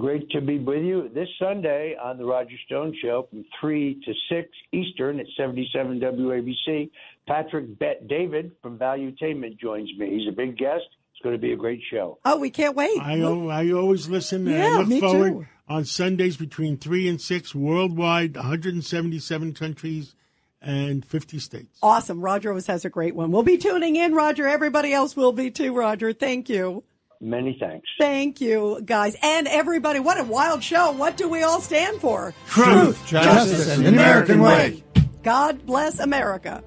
Great to be with you this Sunday on the Roger Stone Show from 3 to 6 Eastern at 77 WABC. Patrick Bet David from Valuetainment joins me. He's a big guest, It's going to be a great show. Oh, we can't wait. I always listen. And Yeah, I look me forward too. on Sundays between 3 and 6 worldwide, 177 countries and 50 states. Awesome. Roger always has a great one. We'll be tuning in, Roger. Everybody else will be too, Roger. Thank you. Many thanks. Thank you, guys. And everybody, what a wild show. What do we all stand for? Truth, justice, and the American way. God bless America.